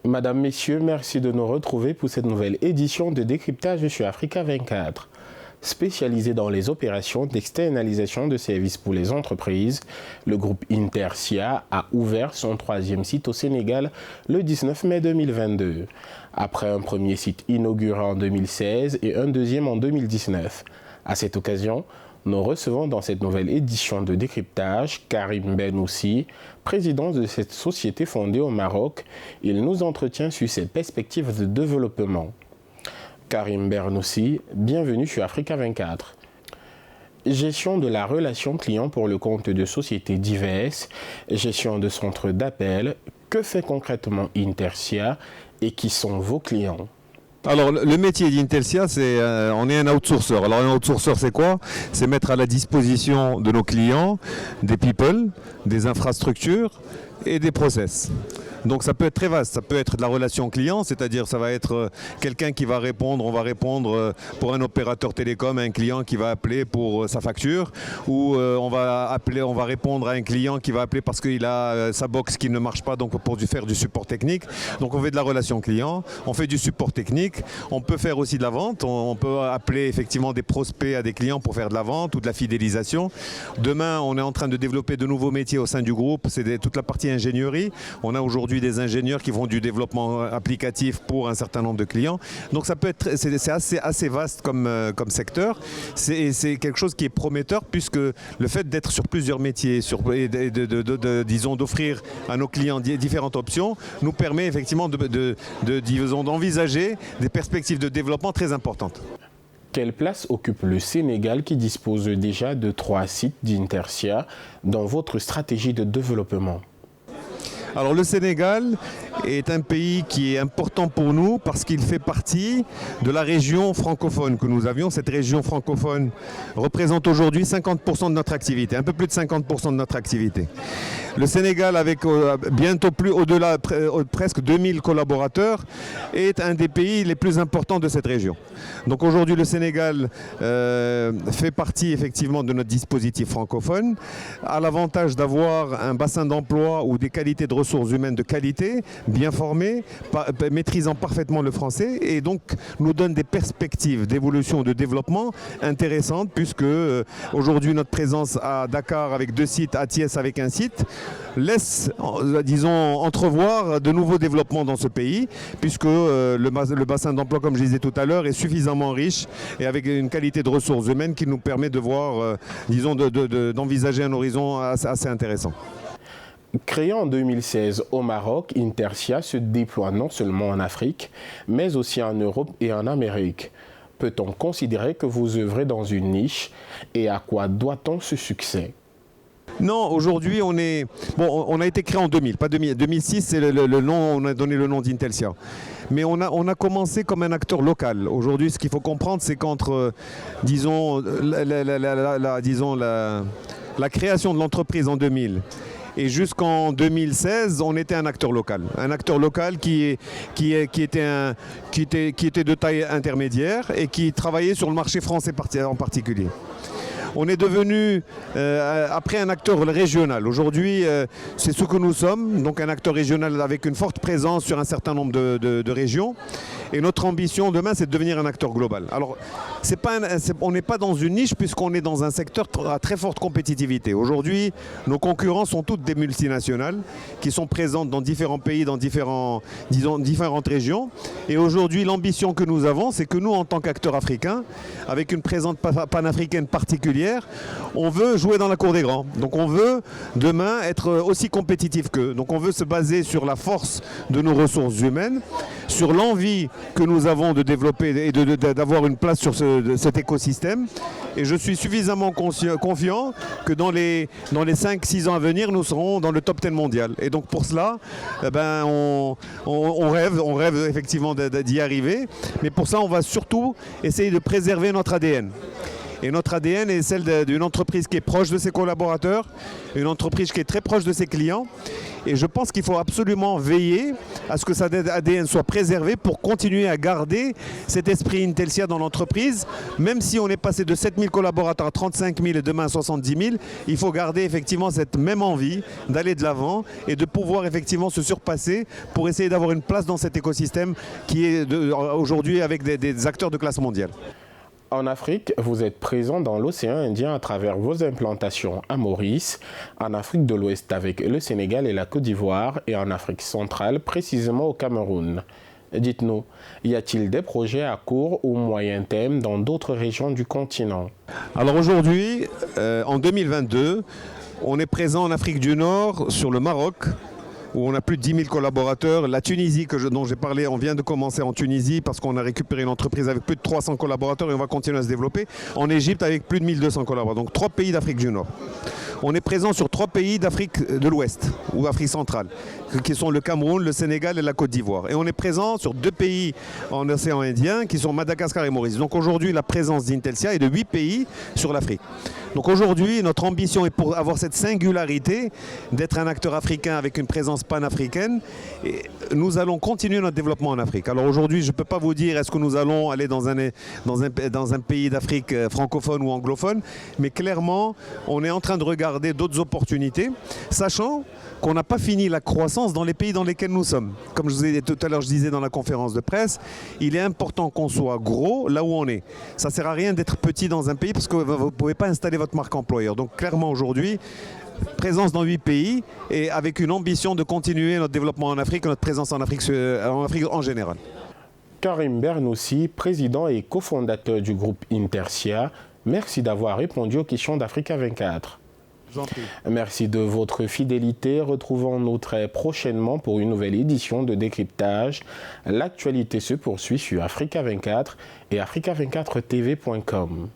Madame, Messieurs, merci de nous retrouver pour cette nouvelle édition de décryptage sur Africa 24. Spécialisé dans les opérations d'externalisation de services pour les entreprises, le groupe Intersia a ouvert son troisième site au Sénégal le 19 mai 2022. Après un premier site inauguré en 2016 et un deuxième en 2019. À cette occasion, nous recevons dans cette nouvelle édition de décryptage Karim Bennoussi, président de cette société fondée au Maroc. Il nous entretient sur ses perspectives de développement. Karim Bennoussi, bienvenue sur Africa 24. Gestion de la relation client pour le compte de sociétés diverses, gestion de centres d'appel, que fait concrètement Intersia et qui sont vos clients ? Alors le métier d'Intelsia, on est un outsourcer. Alors un outsourcer, c'est quoi? C'est mettre à la disposition de nos clients des people, des infrastructures et des process. Donc ça peut être très vaste, ça peut être de la relation client, c'est-à-dire ça va être quelqu'un qui va répondre, on va répondre pour un opérateur télécom à un client qui va appeler pour sa facture, ou on va répondre à un client qui va appeler parce qu'il a sa box qui ne marche pas, donc pour faire du support technique. Donc on fait de la relation client, on fait du support technique, on peut faire aussi de la vente, on peut appeler effectivement des prospects à des clients pour faire de la vente ou de la fidélisation. Demain, on est en train de développer de nouveaux métiers au sein du groupe, c'est toute la partie ingénierie. On a aujourd'hui des ingénieurs qui font du développement applicatif pour un certain nombre de clients. Donc ça peut être, c'est assez vaste comme secteur. C'est quelque chose qui est prometteur puisque le fait d'être sur plusieurs métiers, disons d'offrir à nos clients différentes options, nous permet effectivement d'envisager des perspectives de développement très importantes. Quelle place occupe le Sénégal qui dispose déjà de 3 sites d'Intersia dans votre stratégie de développement ? Alors le Sénégal est un pays qui est important pour nous parce qu'il fait partie de la région francophone que nous avions. Cette région francophone représente aujourd'hui 50% de notre activité, un peu plus de 50% de notre activité. Le Sénégal, avec bientôt au-delà presque 2000 collaborateurs, est un des pays les plus importants de cette région. Donc aujourd'hui, le Sénégal fait partie effectivement de notre dispositif francophone, a l'avantage d'avoir un bassin d'emploi ou des qualités de ressources humaines de qualité, bien formées, maîtrisant parfaitement le français, et donc nous donne des perspectives d'évolution, de développement intéressantes, puisque aujourd'hui notre présence à Dakar avec 2 sites, à Thiès avec un site, laisse, disons, entrevoir de nouveaux développements dans ce pays, puisque le bassin d'emploi, comme je disais tout à l'heure, est suffisamment riche et avec une qualité de ressources humaines qui nous permet de voir, disons, d'envisager un horizon assez intéressant. Créé en 2016 au Maroc, Intersia se déploie non seulement en Afrique, mais aussi en Europe et en Amérique. Peut-on considérer que vous œuvrez dans une niche et à quoi doit-on ce succès ? Non, aujourd'hui on a été créé en 2000, pas 2000. 2006 c'est le nom, on a donné le nom d'Intelsia. Mais on a commencé comme un acteur local. Aujourd'hui, ce qu'il faut comprendre, c'est qu'entre, disons, la création de l'entreprise en 2000 et jusqu'en 2016, on était un acteur local. Un acteur local qui était de taille intermédiaire et qui travaillait sur le marché français en particulier. On est devenu, après, un acteur régional. Aujourd'hui, c'est ce que nous sommes, donc un acteur régional avec une forte présence sur un certain nombre de régions. Et notre ambition demain, c'est de devenir un acteur global. Alors, on n'est pas dans une niche puisqu'on est dans un secteur à très forte compétitivité. Aujourd'hui, nos concurrents sont toutes des multinationales qui sont présentes dans différents pays, dans différentes régions. Et aujourd'hui, l'ambition que nous avons, c'est que nous, en tant qu'acteurs africains, avec une présence panafricaine particulière, on veut jouer dans la cour des grands. Donc on veut demain être aussi compétitif qu'eux. Donc on veut se baser sur la force de nos ressources humaines, sur l'envie que nous avons de développer et d'avoir une place sur cet écosystème. Et je suis suffisamment confiant que dans les 5-6 ans à venir, nous serons dans le top 10 mondial. Et donc pour cela, on rêve effectivement d'y arriver. Mais pour ça, on va surtout essayer de préserver notre ADN. Et notre ADN est celle d'une entreprise qui est proche de ses collaborateurs, une entreprise qui est très proche de ses clients. Et je pense qu'il faut absolument veiller à ce que cet ADN soit préservé pour continuer à garder cet esprit Intelsia dans l'entreprise. Même si on est passé de 7 000 collaborateurs à 35 000 et demain à 70 000, il faut garder effectivement cette même envie d'aller de l'avant et de pouvoir effectivement se surpasser pour essayer d'avoir une place dans cet écosystème qui est aujourd'hui avec des acteurs de classe mondiale. En Afrique, vous êtes présent dans l'océan Indien à travers vos implantations à Maurice, en Afrique de l'Ouest avec le Sénégal et la Côte d'Ivoire et en Afrique centrale, précisément au Cameroun. Dites-nous, y a-t-il des projets à court ou moyen terme dans d'autres régions du continent? Alors aujourd'hui, en 2022, on est présent en Afrique du Nord, sur le Maroc, où on a plus de 10 000 collaborateurs. La Tunisie, dont j'ai parlé, on vient de commencer en Tunisie parce qu'on a récupéré une entreprise avec plus de 300 collaborateurs et on va continuer à se développer. En Égypte avec plus de 1200 collaborateurs, donc 3 pays d'Afrique du Nord. On est présent sur 3 pays d'Afrique de l'Ouest ou Afrique centrale, qui sont le Cameroun, le Sénégal et la Côte d'Ivoire. Et on est présent sur 2 pays en océan Indien, qui sont Madagascar et Maurice. Donc aujourd'hui, la présence d'Intelsia est de 8 pays sur l'Afrique. Donc aujourd'hui, notre ambition est pour avoir cette singularité d'être un acteur africain avec une présence panafricaine. Et nous allons continuer notre développement en Afrique. Alors aujourd'hui, je ne peux pas vous dire est-ce que nous allons aller dans un pays d'Afrique francophone ou anglophone, mais clairement, on est en train de regarder d'autres opportunités, sachant qu'on n'a pas fini la croissance dans les pays dans lesquels nous sommes. Comme je vous ai dit tout à l'heure, je disais dans la conférence de presse, il est important qu'on soit gros là où on est. Ça ne sert à rien d'être petit dans un pays parce que vous ne pouvez pas installer votre marque employeur. Donc clairement aujourd'hui, présence dans 8 pays et avec une ambition de continuer notre développement en Afrique, notre présence en Afrique en général. Karim Bernoussi, président et cofondateur du groupe Intersia, merci d'avoir répondu aux questions d'Africa 24. Merci de votre fidélité. Retrouvons-nous très prochainement pour une nouvelle édition de Décryptage. L'actualité se poursuit sur Africa 24 et africa24tv.com.